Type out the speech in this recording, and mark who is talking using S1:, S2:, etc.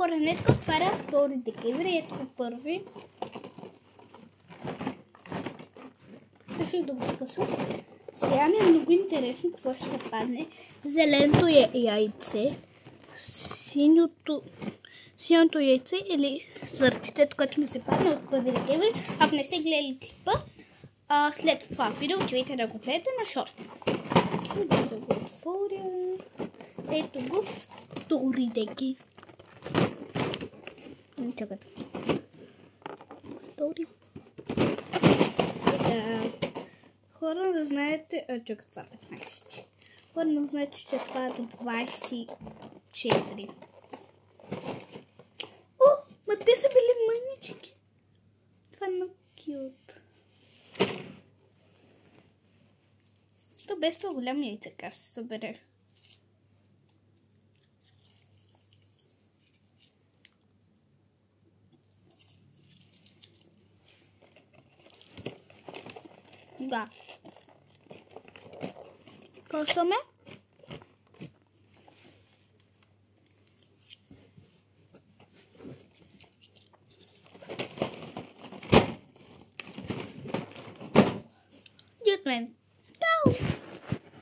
S1: Поранетко отваря 2 декември. Ето го първи. Реших да го скъсам. Сега ми е много интересно какво ще се падне. Зеленото яйце, синьото яйце или свърчетето, което ми се падне от 1 декември. Ако не сте гледали клипа, след това видео отивайте да го гледате на шорт. Да го отворя. Ето го 2 декември. Чакайте. 2. Сега. Хора да знаете... Чакай, това 15. Хора да знаете, че това е до 24. О, ма те са били мънички. Това е много кют. То без по-голям яйцекар се събере. Да. Косваме. И от мен